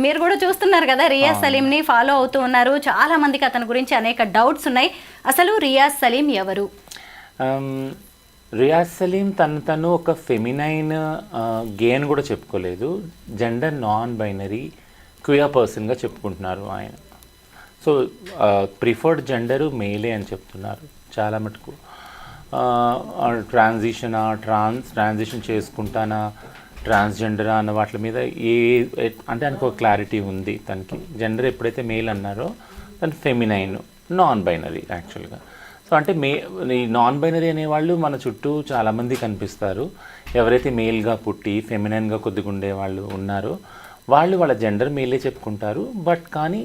మీరు కూడా చూస్తున్నారు కదా, రియాజ్ సలీంని ఫాలో అవుతూ ఉన్నారు. చాలా మందికి అతని గురించి అనేక డౌట్స్ ఉన్నాయి. అసలు రియాజ్ సలీం ఎవరు? రియాజ్ సలీం తను ఒక ఫెమినైన్ గే అని కూడా చెప్పుకోలేదు. జెండర్ నాన్ బైనరీ క్వియర్ పర్సన్గా చెప్పుకుంటున్నారు ఆయన. సో ప్రిఫర్డ్ జెండరు మేలే అని చెప్తున్నారు చాలా మటుకు. ట్రాన్సిషన్ చేసుకుంటానా, ట్రాన్స్జెండరా అన్న వాటి మీద అంటే ఆయనకు ఒక క్లారిటీ ఉంది. తనకి జెండర్ ఎప్పుడైతే మేల్ అన్నారో తను ఫెమినైన్ నాన్ బైనరీ యాక్చువల్గా. సో అంటే ఈ నాన్ బైనరీ అనేవాళ్ళు మన చుట్టూ చాలామంది కనిపిస్తారు. ఎవరైతే మేల్గా పుట్టి ఫెమినైన్గా కొద్దిగా ఉండేవాళ్ళు ఉన్నారో వాళ్ళ జెండర్ మేలే చెప్పుకుంటారు. బట్ కానీ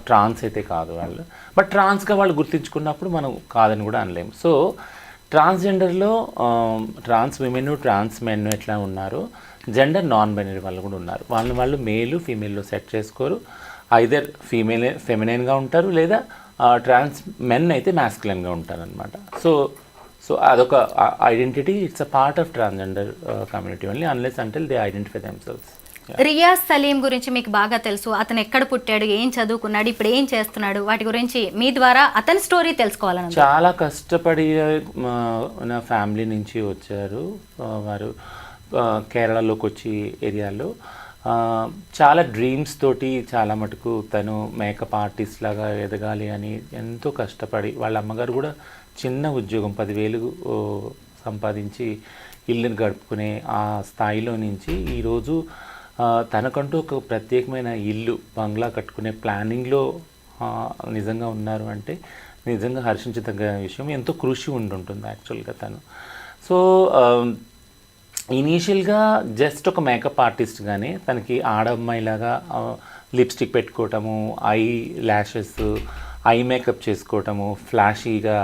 ట్రాన్స్ అయితే కాదు వాళ్ళు. బట్ ట్రాన్స్గా వాళ్ళు గుర్తించుకున్నప్పుడు మనం కాదని కూడా అనలేము. సో ట్రాన్స్జెండర్లో ట్రాన్స్ విమెన్, ట్రాన్స్ మెన్ ఎట్లా ఉన్నారు, జెండర్ నాన్ బైనరీ వాళ్ళు కూడా ఉన్నారు. వాళ్ళు మేలు ఫీమేల్లో సెట్ చేసుకోరు. ఐదర్ ఫెమినైన్గా ఉంటారు, లేదా ట్రాన్స్ మెన్ అయితే మ్యాస్కులైన్గా ఉంటారు అనమాట. సో అదొక identity. It's a part of transgender community only unless until they identify themselves. Riyaz Saleem గురించి మీకు బాగా తెలుసు. అతను ఎక్కడ పుట్టాడు, ఏం చదువుకున్నాడు, ఇప్పుడు ఏం చేస్తున్నాడు, వాటి గురించి మీ ద్వారా అతని స్టోరీ తెలుసుకోవాలని. చాలా కష్టపడి నా ఫ్యామిలీ నుంచి వచ్చారు వారు. కేరళలోకి వచ్చి ఏరియాలో చాలా డ్రీమ్స్ తోటి చాలా మటుకు తను మేకప్ ఆర్టిస్ట్ లాగా ఎదగాలి అని ఎంతో కష్టపడి, వాళ్ళ అమ్మగారు కూడా చిన్న ఉద్యోగం 10,000 సంపాదించి ఇల్లుని గడుపుకునే ఆ స్థాయిలో నుంచి ఈరోజు తనకంటూ ఒక ప్రత్యేకమైన ఇల్లు, బంగ్లా కట్టుకునే ప్లానింగ్లో నిజంగా ఉన్నారు అంటే నిజంగా హర్షించదగ్గ విషయం. ఎంతో కృషి ఉండుంటుంది యాక్చువల్గా తను. సో ఇనీషియల్గా జస్ట్ ఒక మేకప్ ఆర్టిస్ట్గానే తనకి ఆడమ్మాయిలాగా లిప్స్టిక్ పెట్టుకోవటము, ఐ ల్యాషెస్, ఐ మేకప్ చేసుకోవటము, ఫ్లాషీగా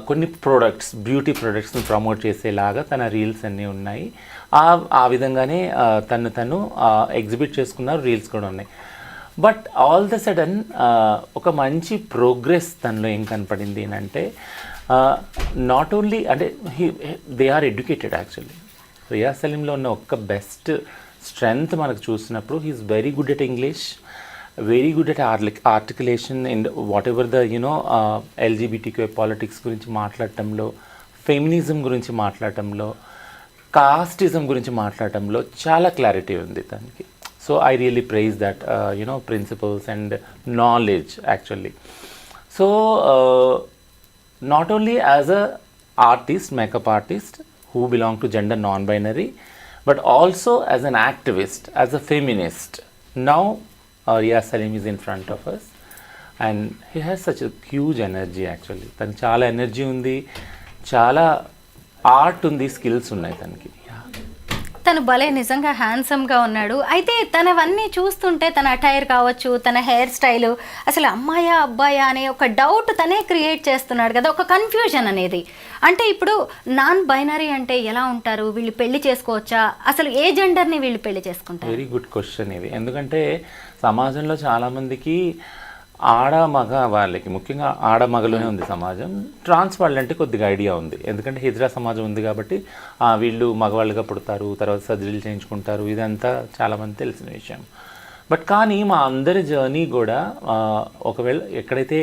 కొన్ని ప్రోడక్ట్స్, బ్యూటీ ప్రోడక్ట్స్ని ప్రమోట్ చేసేలాగా తన రీల్స్ అన్నీ ఉన్నాయి. ఆ విధంగానే తను ఎగ్జిబిట్ చేసుకున్నారు. రీల్స్ కూడా ఉన్నాయి. బట్ ఆల్ ద సడన్ ఒక మంచి ప్రోగ్రెస్ తనలో ఏం కనపడింది అంటే, నాట్ ఓన్లీ అంటే they are educated actually. Riyaz సలీంలో ఉన్న ఒక్క బెస్ట్ స్ట్రెంగ్త్ మనకు చూసినప్పుడు he's very good at English, very good at articulation and whatever the LGBTQ politics గురించి మాట్లాడటంలో, ఫెమినిజం గురించి మాట్లాడటంలో, కాస్టిజం గురించి మాట్లాడటంలో చాలా క్లారిటీ ఉంది తనకి. So I really prize that principles and knowledge actually. So not only as a artist, makeup artist who belong to gender non-binary, but also as an activist, as a feminist. Now Riaz Salim is in front of us and he has such a huge energy actually. తనకి చాలా energy ఉంది, చాలా art ఉంది, skills ఉన్నాయి తనకి. తను భలే నిజంగా హ్యాండ్సమ్గా ఉన్నాడు. అయితే తనవన్నీ చూస్తుంటే తన అటైర్ కావచ్చు, తన హెయిర్ స్టైలు, అసలు అమ్మాయా అబ్బాయా అనే ఒక డౌట్ తనే క్రియేట్ చేస్తున్నాడు కదా, ఒక కన్ఫ్యూజన్ అనేది. అంటే ఇప్పుడు నాన్ బైనరీ అంటే ఎలా ఉంటారు, వీళ్ళు పెళ్లి చేసుకోవచ్చా, అసలు ఏ జెండర్ని వీళ్ళు పెళ్లి చేసుకుంటారు? వెరీ గుడ్ క్వశ్చన్ ఇది. ఎందుకంటే సమాజంలో చాలామందికి ఆడ మగ వాళ్ళకి, ముఖ్యంగా ఆడ మగలోనే ఉంది సమాజం. ట్రాన్స్ వాళ్ళంటే కొద్దిగా ఐడియా ఉంది, ఎందుకంటే హిజ్రా సమాజం ఉంది కాబట్టి వీళ్ళు మగవాళ్ళుగా పుడతారు, తర్వాత సర్జరీలు చేయించుకుంటారు, ఇదంతా చాలామంది తెలిసిన విషయం. బట్ కానీ మా అందరి జర్నీ కూడా ఒకవేళ ఎక్కడైతే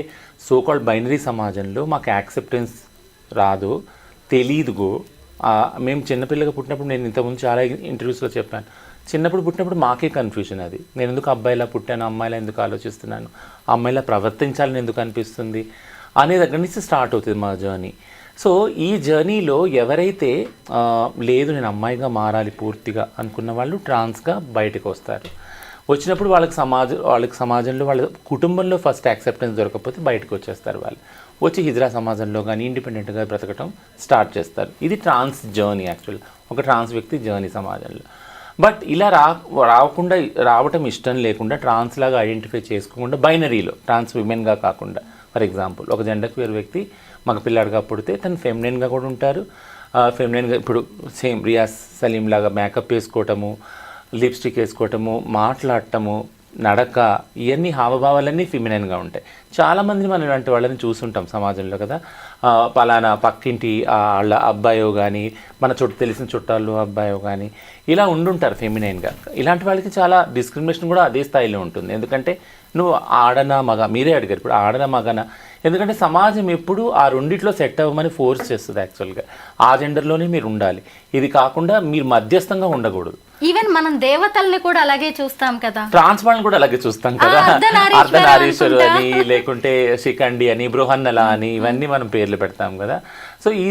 సోకాల్డ్ బైనరీ సమాజంలో మాకు యాక్సెప్టెన్స్ రాదో, తెలీదుగో, మేము చిన్నపిల్లగా పుట్టినప్పుడు, నేను ఇంతకుముందు చాలా ఇంటర్వ్యూస్లో చెప్పాను, చిన్నప్పుడు పుట్టినప్పుడు మాకే కన్ఫ్యూజన్ అది. నేను ఎందుకు అబ్బాయిలా పుట్టాను, అమ్మాయిలా ఎందుకు ఆలోచిస్తున్నాను, అమ్మాయిలా ప్రవర్తించాలని ఎందుకు అనిపిస్తుంది అనే దగ్గర నుంచి స్టార్ట్ అవుతుంది మా జర్నీ. సో ఈ జర్నీలో ఎవరైతే లేదు నేను అమ్మాయిగా మారాలి పూర్తిగా అనుకున్న వాళ్ళు ట్రాన్స్గా బయటకు వస్తారు. వచ్చినప్పుడు వాళ్ళకి సమాజంలో, వాళ్ళ కుటుంబంలో ఫస్ట్ యాక్సెప్టెన్స్ దొరకకపోతే బయటకు వచ్చేస్తారు. వాళ్ళు వచ్చి హిజ్రా సమాజంలో కానీ ఇండిపెండెంట్గా బ్రతకటం స్టార్ట్ చేస్తారు. ఇది ట్రాన్స్ జర్నీ యాక్చువల్, ఒక ట్రాన్స్ వ్యక్తి జర్నీ సమాజంలో. బట్ ఇలా రావటం ఇష్టం లేకుండా, ట్రాన్స్ లాగా ఐడెంటిఫై చేసుకోకుండా, బైనరీలో ట్రాన్స్ విమెన్గా కాకుండా, ఫర్ ఎగ్జాంపుల్ ఒక జెండర్ క్యూర్ వ్యక్తి మగ పిల్లాడిగా పుడితే తను ఫెమినైన్గా కూడా ఉంటారు. ఫెమినైన్గా ఇప్పుడు సేమ్ రియాజ్ సలీం లాగా మేకప్ వేసుకోవటము, లిప్స్టిక్ వేసుకోవటము, మాట్లాడటము, నడక, ఇవన్నీ హావభావాలన్నీ ఫిమినైన్గా ఉంటాయి. చాలామంది మనం ఇలాంటి వాళ్ళని చూస్తుంటాం సమాజంలో కదా. పలానా పక్కింటి వాళ్ళ అబ్బాయో కానీ, మన చుట్టూ తెలిసిన చుట్టాలు అబ్బాయో కానీ ఇలా ఉండుంటారు ఫెమినైన్గా. ఇలాంటి వాళ్ళకి చాలా డిస్క్రిమినేషన్ కూడా అదే స్థాయిలో ఉంటుంది. ఎందుకంటే నువ్వు ఆడనా మగ, మీరే అడిగారు ఇప్పుడు ఆడనా మగనా. ఎందుకంటే సమాజం ఎప్పుడు ఆ రెండిట్లో సెట్ అవ్వమని ఫోర్స్ చేస్తుంది. యాక్చువల్గా ఆ జెండర్లోనే మీరు ఉండాలి, ఇది కాకుండా మీరు మధ్యస్థంగా ఉండకూడదు. ఈవెన్ మనం దేవతల్ని కూడా అలాగే చూస్తాం కదా, ట్రాన్స్ వాళ్ళని కూడా అలాగే చూస్తాం కదా. అర్ధనారీశ్వరు అని, లేకుంటే శిఖండి అని, బృహన్నల అని, ఇవన్నీ మనం పేర్లు పెడతాం కదా. సో ఈ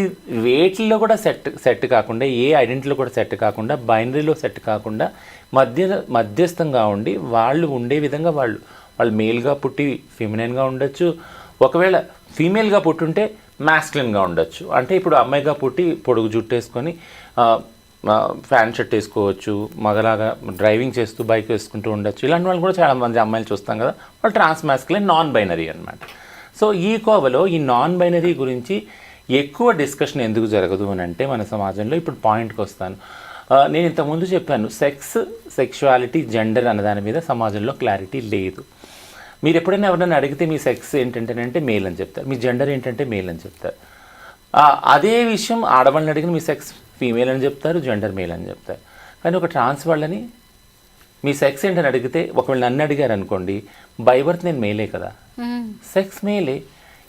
వేటిల్లో కూడా సెట్ కాకుండా, ఏ ఐడెంటిటీలో కూడా సెట్ కాకుండా, బైనరీలో సెట్ కాకుండా మధ్యస్థంగా ఉండి వాళ్ళు ఉండే విధంగా వాళ్ళు మేల్గా పుట్టి ఫెమినైన్గా ఉండొచ్చు, ఒకవేళ ఫీమేల్గా పుట్టుంటే మ్యాస్కులిన్గా ఉండొచ్చు. అంటే ఇప్పుడు అమ్మాయిగా పుట్టి పొడుగు జుట్టేసుకొని ఫ్యాన్ షర్ట్ వేసుకోవచ్చు, మగలాగా డ్రైవింగ్ చేస్తూ బైక్ వేసుకుంటూ ఉండొచ్చు. ఇలాంటి వాళ్ళు కూడా చాలామంది అమ్మాయిలు చూస్తాం కదా, వాళ్ళు ట్రాన్స్ మ్యాస్కులిన్, నాన్ బైనరీ అనమాట. సో ఈ కోవలో ఈ నాన్ బైనరీ గురించి ఎక్కువ డిస్కషన్ ఎందుకు జరగదు అని అంటే మన సమాజంలో, ఇప్పుడు పాయింట్కి వస్తాను. నేను ఇంతకుముందు చెప్పాను, సెక్షువాలిటీ, జెండర్ అన్న దాని మీద సమాజంలో క్లారిటీ లేదు. మీరు ఎప్పుడైనా ఎవరైనా అడిగితే మీ సెక్స్ ఏంటంటే మేల్ అని చెప్తారు, మీ జెండర్ ఏంటంటే మేల్ అని చెప్తారు. అదే విషయం ఆడవాళ్ళని అడిగిన మీ సెక్స్ ఫీమేల్ అని చెప్తారు, జెండర్ మేల్ అని చెప్తారు. కానీ ఒక ట్రాన్స్ వాళ్ళని మీ సెక్స్ ఏంటని అడిగితే, ఒకవేళ నన్ను అడిగారు అనుకోండి, బై బర్త్ నేను మేలే కదా, సెక్స్ మేలే,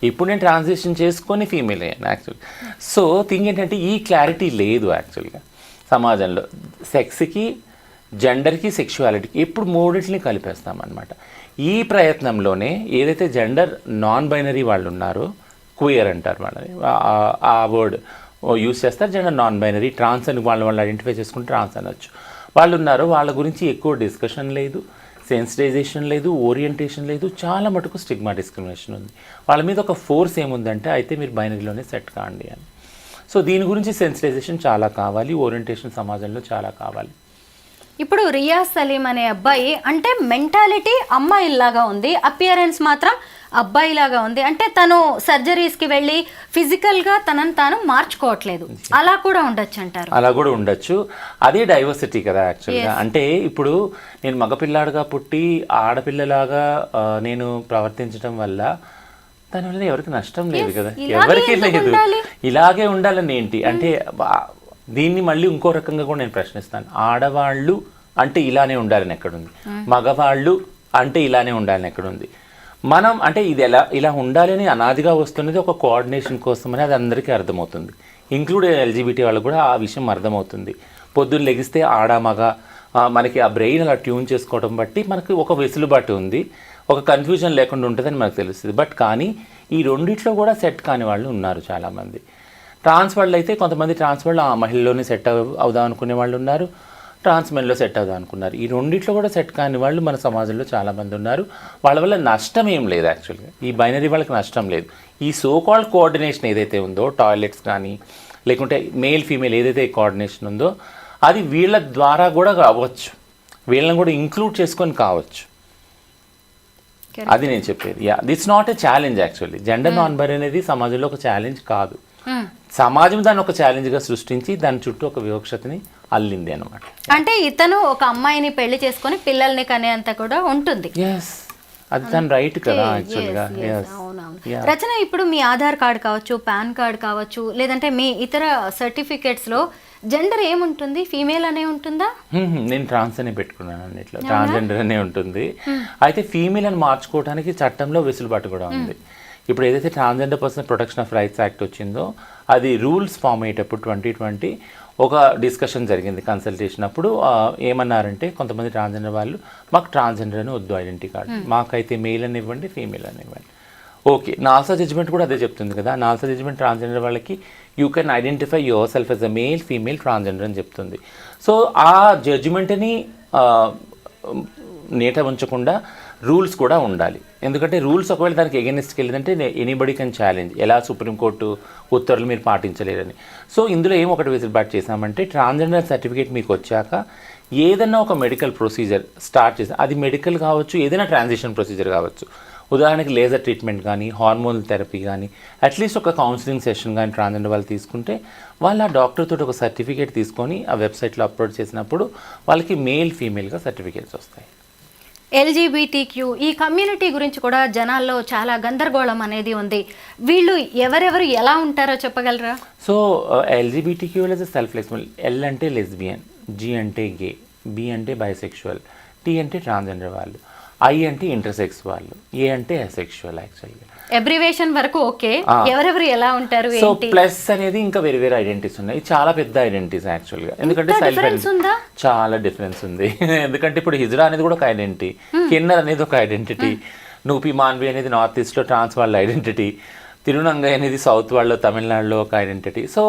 ఇప్పుడు నేను ట్రాన్సిషన్ చేసుకొని ఫీమేల్ అయ్యాను యాక్చువల్గా. సో థింగ్ ఏంటంటే ఈ క్లారిటీ లేదు యాక్చువల్గా సమాజంలో. సెక్స్కి, జెండర్కి, సెక్షువాలిటీకి ఎప్పుడు మూడింటిని కలిపేస్తామన్నమాట. ఈ ప్రయత్నంలోనే ఏదైతే జెండర్ నాన్ బైనరీ వాళ్ళు ఉన్నారో, క్వియర్ అంటారు వాళ్ళని, ఆ వర్డ్ యూస్ చేస్తారు. జెండర్ నాన్ బైనరీ, ట్రాన్స్ అని వాళ్ళు ఐడెంటిఫై చేసుకుంటే ట్రాన్స్ అనొచ్చు. వాళ్ళు ఉన్నారో వాళ్ళ గురించి ఎక్కువ డిస్కషన్ లేదు, సెన్సిటైజేషన్ లేదు, ఓరియంటేషన్ లేదు, చాలా మటుకు స్టిగ్మా, డిస్క్రిమినేషన్ ఉంది. వాళ్ళ మీద ఒక ఫోర్స్ ఏముందంటే అయితే మీరు బైనరీలోనే సెట్ కాండి అని. సో దీని గురించి సెన్సిటైజేషన్ చాలా కావాలి, ఓరియంటేషన్ సమాజంలో చాలా కావాలి. ఇప్పుడు రియాజ్ సలీం అనే అబ్బాయి అంటే మెంటాలిటీ అమ్మాయిలాగా ఉంది, అపియరెన్స్ మాత్రం అబ్బాయిలాగా ఉంది. అంటే తను సర్జరీస్కి వెళ్ళి ఫిజికల్గా తనను తాను మార్చుకోవట్లేదు, అలా కూడా ఉండొచ్చు అంటారు. అలా కూడా ఉండొచ్చు, అదే డైవర్సిటీ కదా యాక్చువల్గా. అంటే ఇప్పుడు నేను మగపిల్లాడుగా పుట్టి ఆడపిల్లలాగా నేను ప్రవర్తించడం వల్ల దానివల్ల ఎవరికి నష్టం లేదు కదా, ఎవరికి లేదు. ఇలాగే ఉండాలని ఏంటి అంటే, దీన్ని మళ్ళీ ఇంకో రకంగా కూడా నేను ప్రశ్నిస్తాను. ఆడవాళ్ళు అంటే ఇలానే ఉండాలని ఎక్కడుంది, మగవాళ్ళు అంటే ఇలానే ఉండాలని ఎక్కడుంది. మనం అంటే ఇది ఇలా ఉండాలని అనాదిగా వస్తున్నది ఒక కోఆర్డినేషన్ కోసమని అది అందరికీ అర్థమవుతుంది, ఇంక్లూడ్ ఎల్జీబీటీ వాళ్ళకు కూడా ఆ విషయం అర్థమవుతుంది. పొద్దున్న లెగిస్తే ఆడ మగ మనకి ఆ బ్రెయిన్ అలా ట్యూన్ చేసుకోవడం బట్టి మనకి ఒక వెసులుబాటు ఉంది, ఒక కన్ఫ్యూజన్ లేకుండా ఉంటుందని మనకు తెలుస్తుంది. బట్ కానీ ఈ రెండిట్లో కూడా సెట్ కాని వాళ్ళు ఉన్నారు చాలామంది. ట్రాన్స్ వాళ్ళు అయితే కొంతమంది ట్రాన్స్ వాళ్ళు మహిళలోనే సెట్ అవుదాం అనుకునే వాళ్ళు ఉన్నారు, ట్రాన్స్ మెన్లో సెట్ అవుదాం అనుకున్నారు. ఈ రెండిట్లో కూడా సెట్ కాని వాళ్ళు మన సమాజంలో చాలామంది ఉన్నారు. వాళ్ళ వల్ల నష్టం ఏం లేదు యాక్చువల్గా, ఈ బైనరీ వాళ్ళకి నష్టం లేదు. ఈ సో కాల్డ్ కోఆర్డినేషన్ ఏదైతే ఉందో, టాయిలెట్స్ కానీ లేకుంటే మేల్ ఫీమేల్ ఏదైతే కోఆర్డినేషన్ ఉందో, అది వీళ్ళ ద్వారా కూడా కావచ్చు, వీళ్ళని కూడా ఇంక్లూడ్ చేసుకొని కావచ్చు. అది నేను చెప్పేది. That's not a challenge actually. Gender non binary అనేది సమాజంలో ఒక ఛాలెంజ్ కాదు, సమాజం దాన్ని ఒక ఛాలెంజ్గా సృష్టించి దాని చుట్టూ ఒక వివక్షతని అల్లింది అనమాట. అంటే ఇతను ఒక అమ్మాయిని పెళ్లి చేసుకొని పిల్లల్ని కనేంత కూడా ఉంటుంది. అది తన రైట్ కదా యాక్చువల్గా. రచన, ఇప్పుడు మీ ఆధార్ కార్డ్ కావచ్చు, పాన్ కార్డ్ కావచ్చు, లేదంటే మీ ఇతర సర్టిఫికేట్స్లో జెండర్ ఏముంటుంది, ఫీమేల్ అనే ఉంటుందా? నేను ట్రాన్స్ అనే పెట్టుకున్నాను, అన్నిట్లో ట్రాన్స్జెండర్ అనే ఉంటుంది. అయితే ఫీమేల్ అని మార్చుకోవడానికి చట్టంలో వెసులుబాటు కూడా ఉంది. ఇప్పుడు ఏదైతే transgender person protection of rights act వచ్చిందో, అది రూల్స్ ఫామ్ అయ్యేటప్పుడు 2020 ఒక డిస్కషన్ జరిగింది, కన్సల్టేషన్. అప్పుడు ఏమన్నారంటే కొంతమంది ట్రాన్స్జెండర్ వాళ్ళు, మాకు ట్రాన్స్జెండర్ అని వద్దు ఐడెంటిటీ కార్డు, మాకైతే మేల్ అని ఇవ్వండి, ఫీమేల్ అని ఇవ్వండి. ఓకే, నాల్సా జడ్జిమెంట్ కూడా అదే చెప్తుంది కదా. నాల్సా జడ్జిమెంట్ ట్రాన్స్జెండర్ వాళ్ళకి you can identify your self yes a male, female, transgender అని చెప్తుంది. సో ఆ జడ్జిమెంట్ని నేట ఉంచకుండా రూల్స్ కూడా ఉండాలి. ఎందుకంటే రూల్స్ ఒకవేళ దానికి ఎగెనిస్ట్కి వెళ్ళిందంటే ఎనీబడి కెన్ ఛాలెంజ్, ఎలా సుప్రీంకోర్టు ఉత్తర్వులు మీరు పాటించలేరని. సో ఇందులో ఒకటి వెసులుబాటు చేసామంటే, ట్రాన్స్జెండర్ సర్టిఫికేట్ మీకు వచ్చాక ఏదైనా ఒక మెడికల్ ప్రొసీజర్ స్టార్ట్ చేసి, అది మెడికల్ కావచ్చు, ఏదైనా ట్రాన్సిషన్ ప్రొసీజర్ కావచ్చు. ఉదాహరణకి లేజర్ ట్రీట్మెంట్ కానీ, హార్మోన్ థెరపీ కానీ, అట్లీస్ట్ ఒక కౌన్సిలింగ్ సెషన్ కానీ ట్రాన్స్జెండర్ వాళ్ళు తీసుకుంటే, వాళ్ళు ఆ డాక్టర్ తోటి ఒక సర్టిఫికేట్ తీసుకొని ఆ వెబ్సైట్లో అప్లోడ్ చేసినప్పుడు వాళ్ళకి మేల్, ఫీమేల్గా సర్టిఫికేట్స్ వస్తాయి. ఎల్జీబీటీక్యూ ఈ కమ్యూనిటీ గురించి కూడా జనాల్లో చాలా గందరగోళం అనేది ఉంది. వీళ్ళు ఎవరెవరు ఎలా ఉంటారో చెప్పగలరా? So LGBTQ is self flexible. L అంటే లెస్బియన్, జీ అంటే గే, బి అంటే బైసెక్షువల్, టీ అంటే ట్రాన్స్జెండర్ వాళ్ళు, ఐ అంటే ఇంటర్సెక్స్ వాళ్ళు, ఏ అంటే అసెక్షువల్. యాక్చువల్గా అబ్రివేషన్ వరకు ఓకే, ఎవరెవరు ఎలా ఉంటారు సో ఏంటి? ప్లస్ అనేది ఇంకా వేరే వేరే ఐడెంటిటీస్ ఉన్నాయి. చాలా పెద్ద ఐడెంటిటీస్ యాక్చువల్గా, ఎందుకంటే డిఫరెన్స్ ఉందా? చాలా డిఫరెన్స్ ఉంది. ఎందుకంటే ఇప్పుడు హిజ్రా అనేది కూడా ఒక ఐడెంటిటీ, కిన్నర్ అనేది ఒక ఐడెంటిటీ, నూపి మాన్వి అనేది నార్త్ ఈస్ట్లో ట్రాన్స్ వాళ్ళ ఐడెంటిటీ, తిరునంగై అనేది సౌత్ వాళ్ళు తమిళనాడులో ఒక ఐడెంటిటీ. సో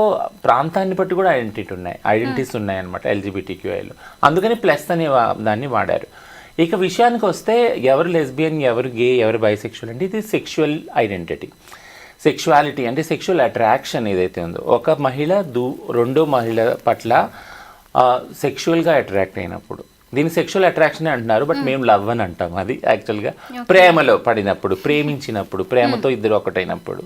ప్రాంతాన్ని బట్టి కూడా ఐడెంటిటీస్ ఉన్నాయి అనమాట ఎల్జీబీటీక్యూఐలో. అందుకని ప్లస్ అనే దాన్ని వాడారు. ఇక విషయానికి వస్తే ఎవరు లెస్బియన్, ఎవరు గే, ఎవరు బైసెక్షువల్ అంటే ఇది సెక్షువల్ ఐడెంటిటీ. సెక్షువాలిటీ అంటే సెక్షువల్ అట్రాక్షన్ ఏదైతే ఉందో, ఒక మహిళ రెండో మహిళ పట్ల సెక్షువల్గా అట్రాక్ట్ అయినప్పుడు దీన్ని సెక్షువల్ అట్రాక్షన్ అంటున్నారు, బట్ మేము లవ్ అని అంటాం. అది యాక్చువల్గా ప్రేమలో పడినప్పుడు, ప్రేమించినప్పుడు, ప్రేమతో ఇద్దరు ఒకటైనప్పుడు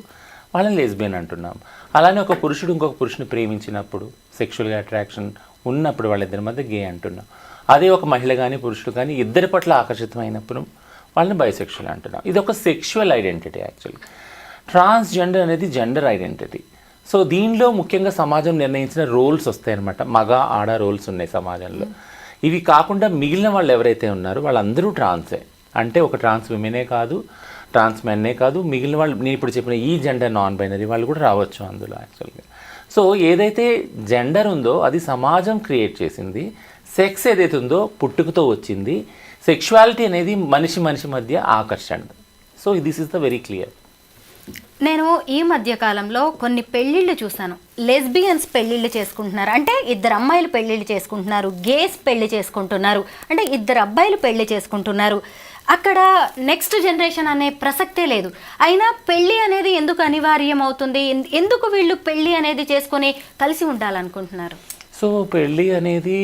వాళ్ళని లెస్బియన్ అంటున్నాం. అలానే ఒక పురుషుడు ఇంకొక పురుషుని ప్రేమించినప్పుడు, సెక్షువల్గా అట్రాక్షన్ ఉన్నప్పుడు వాళ్ళిద్దరి మధ్య గే అంటున్నాం. అదే ఒక మహిళ కానీ పురుషుడు కానీ ఇద్దరి పట్ల ఆకర్షితమైనప్పుడు వాళ్ళని బైసెక్షువల్ అంటున్నాం. ఇది ఒక సెక్షువల్ ఐడెంటిటీ యాక్చువల్గా. ట్రాన్స్జెండర్ అనేది జెండర్ ఐడెంటిటీ. సో దీనిలో ముఖ్యంగా సమాజం నిర్ణయించిన రోల్స్ వస్తాయన్నమాట. మగ ఆడ రోల్స్ ఉన్నాయి సమాజంలో. ఇవి కాకుండా మిగిలిన వాళ్ళు ఎవరైతే ఉన్నారో వాళ్ళందరూ ట్రాన్సే. అంటే ఒక ట్రాన్స్ విమెనే కాదు, ట్రాన్స్ మెన్నే కాదు, మిగిలిన వాళ్ళు నేను ఇప్పుడు చెప్పిన ఈ జెండర్ నాన్ బైనరీ వాళ్ళు కూడా రావచ్చు అందులో యాక్చువల్గా. సో ఏదైతే జెండర్ ఉందో అది సమాజం క్రియేట్ చేసింది, సెక్స్ ఏదైతే ఉందో పుట్టుకతో వచ్చింది, సెక్షువాలిటీ అనేది మనిషి మధ్య ఆకర్షణ. So this is the very clear. నేను ఈ మధ్య కాలంలో కొన్ని పెళ్ళిళ్ళు చూశాను. లెస్బియన్స్ పెళ్ళిళ్ళు చేసుకుంటున్నారు, అంటే ఇద్దరు అమ్మాయిలు పెళ్ళిళ్ళు చేసుకుంటున్నారు. గేస్ పెళ్లి చేసుకుంటున్నారు, అంటే ఇద్దరు అబ్బాయిలు పెళ్లి చేసుకుంటున్నారు. అక్కడ నెక్స్ట్ జనరేషన్ అనే ప్రసక్తే లేదు. అయినా పెళ్ళి అనేది ఎందుకు అనివార్యం అవుతుంది? ఎందుకు వీళ్ళు పెళ్ళి అనేది చేసుకొని కలిసి ఉండాలనుకుంటున్నారు? సో పెళ్ళి అనేది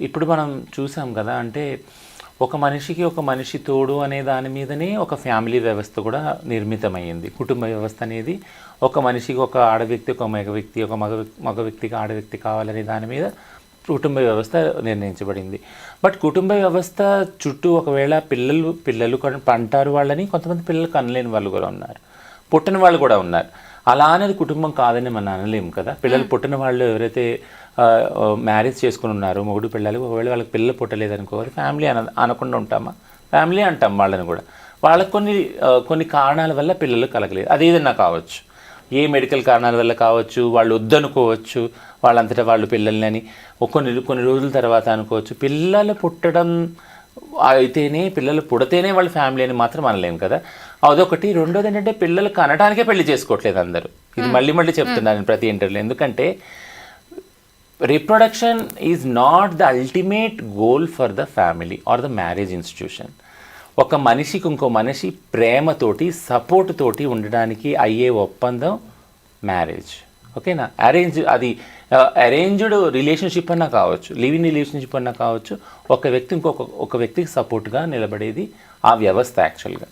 ఇప్పుడు మనం చూసాం కదా, అంటే ఒక మనిషికి ఒక మనిషి తోడు అనే దాని మీదనే ఒక ఫ్యామిలీ వ్యవస్థ కూడా నిర్మితమైంది. కుటుంబ వ్యవస్థ అనేది ఒక మనిషికి ఒక ఆడ వ్యక్తి, ఒక మగ వ్యక్తి, ఒక మగ వ్యక్తికి ఆడ వ్యక్తి కావాలనే దాని మీద కుటుంబ వ్యవస్థ నిర్ణయించబడింది. బట్ కుటుంబ వ్యవస్థ చుట్టూ ఒకవేళ పిల్లలు పంటారు వాళ్ళని, కొంతమంది పిల్లలు కనలేని వాళ్ళు కూడా ఉన్నారు, పుట్టిన వాళ్ళు కూడా ఉన్నారు. అలా అనేది కుటుంబం కాదని మనం అనలేము కదా. పిల్లలు పుట్టిన వాళ్ళు ఎవరైతే మ్యారేజ్ చేసుకుని ఉన్నారో మొగుడు పిల్లలు, ఒకవేళ వాళ్ళకి పిల్లలు పుట్టలేదనుకో ఫ్యామిలీ అనకుండా ఉంటామా? ఫ్యామిలీ అంటాం వాళ్ళని కూడా. వాళ్ళకి కొన్ని కారణాల వల్ల పిల్లలు కలగలేదు, అదేదన్నా కావచ్చు, ఏ మెడికల్ కారణాల వల్ల కావచ్చు, వాళ్ళు వద్దనుకోవచ్చు, వాళ్ళంతటా వాళ్ళు పిల్లల్ని అని కొన్ని రోజుల తర్వాత అనుకోవచ్చు. పిల్లలు పుట్టడం అయితేనే, పిల్లలు పుడితేనే వాళ్ళ ఫ్యామిలీ అని మాత్రం అనలేము కదా. అదొకటి. రెండోది ఏంటంటే పిల్లలు కనడానికే పెళ్లి చేసుకోవట్లేదు అందరూ. ఇది మళ్ళీ చెప్తున్నాను ప్రతి ఇంటర్వ్యూలో. ఎందుకంటే reproduction is not the ultimate goal for the family or the marriage institution. ఒక మనిషికి ఇంకో మనిషి ప్రేమతోటి, సపోర్ట్ తోటి ఉండడానికి అయ్యే ఒప్పందం మ్యారేజ్. ఓకేనా? అరేంజ్డ్ రిలేషన్షిప్ అన్నా కావచ్చు, లివ్ ఇన్ రిలేషన్షిప్ అన్నా కావచ్చు, ఒక వ్యక్తికి సపోర్ట్గా నిలబడేది ఆ వ్యవస్థ యాక్చువల్గా.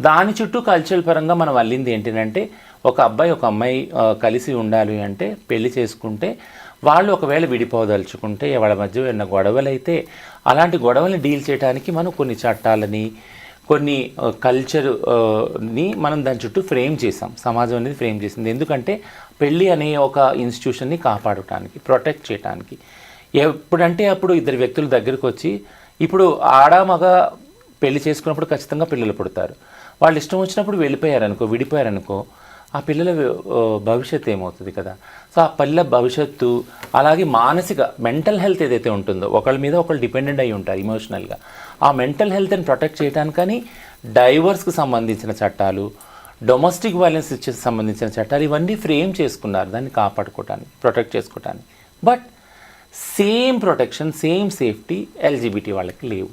దాని చుట్టూ కల్చరల్ పరంగా మనం అల్లింది ఏంటంటే, ఒక అబ్బాయి ఒక అమ్మాయి కలిసి ఉండాలి అంటే పెళ్లి చేసుకుంటే, వాళ్ళు ఒకవేళ విడిపోదలుచుకుంటే, వాళ్ళ మధ్య ఉన్న గొడవలైతే అలాంటి గొడవల్ని డీల్ చేయడానికి మనం కొన్ని చట్టాలని, కొన్ని కల్చర్ని మనం దాని చుట్టూ ఫ్రేమ్ చేసాం. సమాజం అనేది ఫ్రేమ్ చేసింది. ఎందుకంటే పెళ్ళి అనే ఒక ఇన్స్టిట్యూషన్ని కాపాడటానికి, ప్రొటెక్ట్ చేయడానికి. ఎప్పుడంటే అప్పుడు ఇద్దరు వ్యక్తుల దగ్గరకు వచ్చి, ఇప్పుడు ఆడ మగ పెళ్లి చేసుకున్నప్పుడు ఖచ్చితంగా పిల్లలు పుడతారు. వాళ్ళు ఇష్టం వచ్చినప్పుడు విడిపోయారనుకో ఆ పిల్లల భవిష్యత్తు ఏమవుతుంది కదా. సో ఆ పిల్లల భవిష్యత్తు, అలాగే మానసిక మెంటల్ హెల్త్ ఏదైతే ఉంటుందో, ఒకళ్ళ మీద ఒకళ్ళు డిపెండెంట్ అయి ఉంటారు ఇమోషనల్గా. ఆ మెంటల్ హెల్త్ని ప్రొటెక్ట్ చేయడానికని డైవర్స్కి సంబంధించిన చట్టాలు, డొమెస్టిక్ వైలెన్స్ సంబంధించిన చట్టాలు, ఇవన్నీ ఫ్రేమ్ చేసుకున్నారు దాన్ని కాపాడుకోవటానికి, ప్రొటెక్ట్ చేసుకోవటానికి. But same protection, same safety LGBT వాళ్ళకి లేవు.